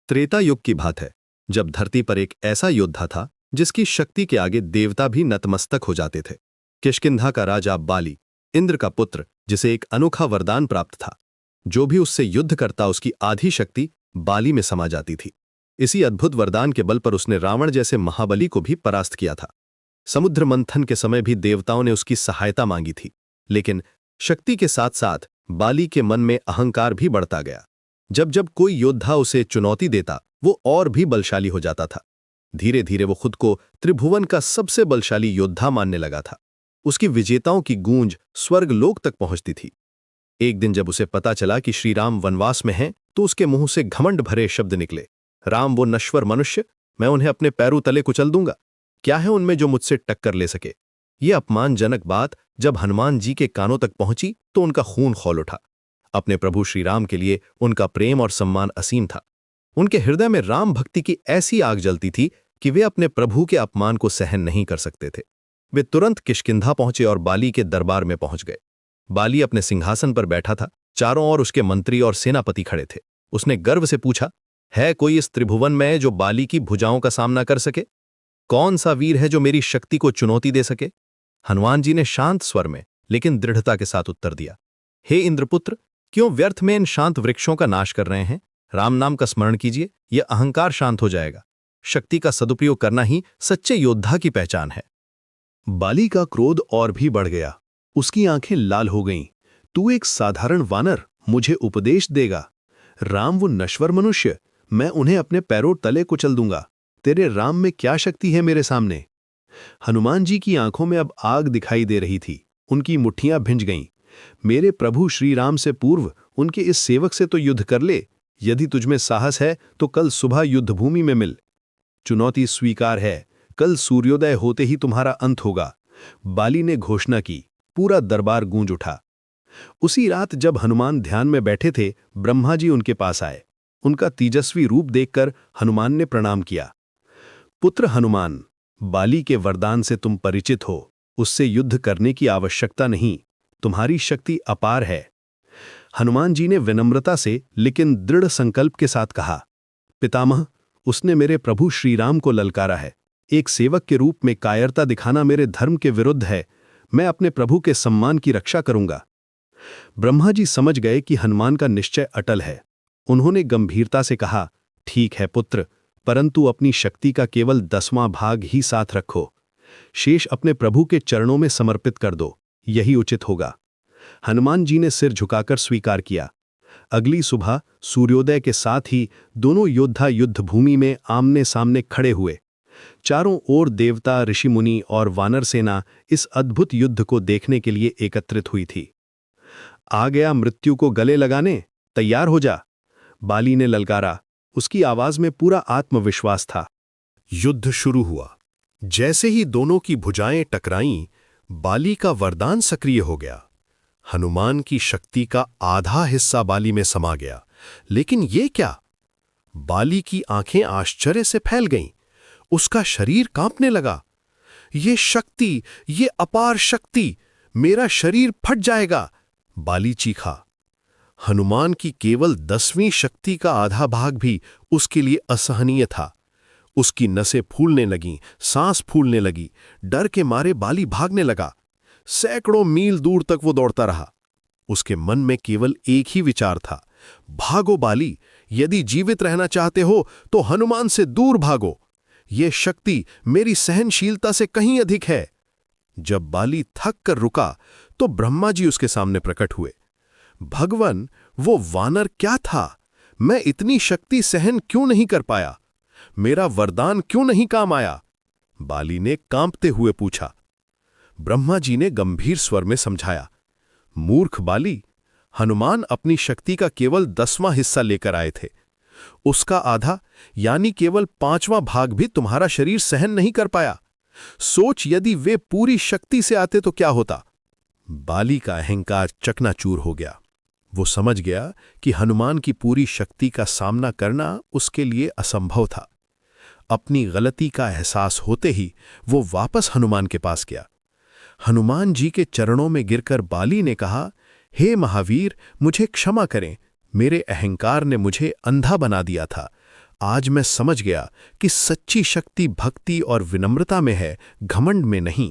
त्रेता युग की बात है, जब धरती पर एक ऐसा योद्धा था जिसकी शक्ति के आगे देवता भी नतमस्तक हो जाते थे। किष्किंधा का राजा बाली, इंद्र का पुत्र, जिसे एक अनोखा वरदान प्राप्त था। जो भी उससे युद्ध करता उसकी आधी शक्ति बाली में समा जाती थी। इसी अद्भुत वरदान के बल पर उसने रावण जैसे महाबली को भी परास्त किया था। समुद्र मंथन के समय भी देवताओं ने उसकी सहायता मांगी थी, लेकिन शक्ति के साथ साथ बाली के मन में अहंकार भी बढ़ता गया। जब जब कोई योद्धा उसे चुनौती देता, वो और भी बलशाली हो जाता था। धीरे धीरे वो खुद को त्रिभुवन का सबसे बलशाली योद्धा मानने लगा था। उसकी विजेताओं की गूंज स्वर्ग लोक तक पहुंचती थी। एक दिन जब उसे पता चला कि श्री राम वनवास में हैं, तो उसके मुंह से घमंड भरे शब्द निकले। राम वो नश्वर मनुष्य, मैं उन्हें अपने पैरों तले कुचल दूंगा। क्या है उनमें जो मुझसे टक्कर ले सके? ये अपमानजनक बात जब हनुमान जी के कानों तक पहुंची तो उनका खून खौल उठा। अपने प्रभु श्री राम के लिए उनका प्रेम और सम्मान असीम था। उनके हृदय में राम भक्ति की ऐसी आग जलती थी कि वे अपने प्रभु के अपमान को सहन नहीं कर सकते थे। वे तुरंत किष्किंधा पहुंचे और बाली के दरबार में पहुंच गए। बाली अपने सिंहासन पर बैठा था, चारों ओर उसके मंत्री और सेनापति खड़े थे। उसने गर्व से पूछा, है कोई इस त्रिभुवन में जो बाली की भुजाओं का सामना कर सके? कौन सा वीर है जो मेरी शक्ति को चुनौती दे सके? हनुमान जी ने शांत स्वर में लेकिन दृढ़ता के साथ उत्तर दिया, हे इंद्रपुत्र, क्यों व्यर्थ में इन शांत वृक्षों का नाश कर रहे हैं? राम नाम का स्मरण कीजिए, यह अहंकार शांत हो जाएगा। शक्ति का सदुपयोग करना ही सच्चे योद्धा की पहचान है। बाली का क्रोध और भी बढ़ गया। उसकी आंखें लाल हो गईं। तू एक साधारण वानर मुझे उपदेश देगा? राम वो नश्वर मनुष्य, मैं उन्हें अपने पैरों तले कुचल दूंगा। तेरे राम में क्या शक्ति है मेरे सामने? हनुमान जी की आंखों में अब आग दिखाई दे रही थी। उनकी मुट्ठियां भिंज गईं। मेरे प्रभु श्री राम से पूर्व उनके इस सेवक से तो युद्ध कर ले। यदि तुझमें साहस है तो कल सुबह युद्धभूमि में मिल। चुनौती स्वीकार है, कल सूर्योदय होते ही तुम्हारा अंत होगा। बाली ने घोषणा की। पूरा दरबार गूंज उठा। उसी रात जब हनुमान ध्यान में बैठे थे, ब्रह्मा जी उनके पास आए। उनका तेजस्वी रूप देखकर हनुमान ने प्रणाम किया। पुत्र हनुमान, बाली के वरदान से तुम परिचित हो। उससे युद्ध करने की आवश्यकता नहीं, तुम्हारी शक्ति अपार है। हनुमान जी ने विनम्रता से लेकिन दृढ़ संकल्प के साथ कहा, पितामह, उसने मेरे प्रभु श्री राम को ललकारा है। एक सेवक के रूप में कायरता दिखाना मेरे धर्म के विरुद्ध है। मैं अपने प्रभु के सम्मान की रक्षा करूंगा। ब्रह्मा जी समझ गए कि हनुमान का निश्चय अटल है। उन्होंने गंभीरता से कहा, ठीक है पुत्र, परंतु अपनी शक्ति का केवल 10वां भाग ही साथ रखो। शेष अपने प्रभु के चरणों में समर्पित कर दो, यही उचित होगा। हनुमान जी ने सिर झुकाकर स्वीकार किया। अगली सुबह सूर्योदय के साथ ही दोनों योद्धा युद्धभूमि में आमने सामने खड़े हुए। चारों ओर देवता, ऋषि मुनि और वानर सेना इस अद्भुत युद्ध को देखने के लिए एकत्रित हुई थी। आ गया मृत्यु को गले लगाने, तैयार हो जा, बाली ने ललकारा। उसकी आवाज में पूरा आत्मविश्वास था। युद्ध शुरू हुआ। जैसे ही दोनों की भुजाएं टकराईं, बाली का वरदान सक्रिय हो गया। हनुमान की शक्ति का आधा हिस्सा बाली में समा गया। लेकिन ये क्या? बाली की आंखें आश्चर्य से फैल गईं। उसका शरीर कांपने लगा। ये शक्ति, ये अपार शक्ति, मेरा शरीर फट जाएगा, बाली चीखा। हनुमान की केवल 10वीं शक्ति का आधा भाग भी उसके लिए असहनीय था। उसकी नसें फूलने लगीं, सांस फूलने लगी। डर के मारे बाली भागने लगा। सैकड़ों मील दूर तक वो दौड़ता रहा। उसके मन में केवल एक ही विचार था, भागो बाली, यदि जीवित रहना चाहते हो तो हनुमान से दूर भागो। ये शक्ति मेरी सहनशीलता से कहीं अधिक है। जब बाली थक कर रुका तो ब्रह्मा जी उसके सामने प्रकट हुए। भगवान, वो वानर क्या था? मैं इतनी शक्ति सहन क्यों नहीं कर पाया? मेरा वरदान क्यों नहीं काम आया? बाली ने कांपते हुए पूछा। ब्रह्मा जी ने गंभीर स्वर में समझाया, मूर्ख बाली, हनुमान अपनी शक्ति का केवल 10वां हिस्सा लेकर आए थे। उसका आधा यानी केवल 5वां भाग भी तुम्हारा शरीर सहन नहीं कर पाया। सोच, यदि वे पूरी शक्ति से आते तो क्या होता? बाली का अहंकार चकनाचूर हो गया। वो समझ गया कि हनुमान की पूरी शक्ति का सामना करना उसके लिए असंभव था। अपनी गलती का एहसास होते ही वो वापस हनुमान के पास गया। हनुमान जी के चरणों में गिरकर बाली ने कहा, हे महावीर, मुझे क्षमा करें। मेरे अहंकार ने मुझे अंधा बना दिया था। आज मैं समझ गया कि सच्ची शक्ति भक्ति और विनम्रता में है, घमंड में नहीं।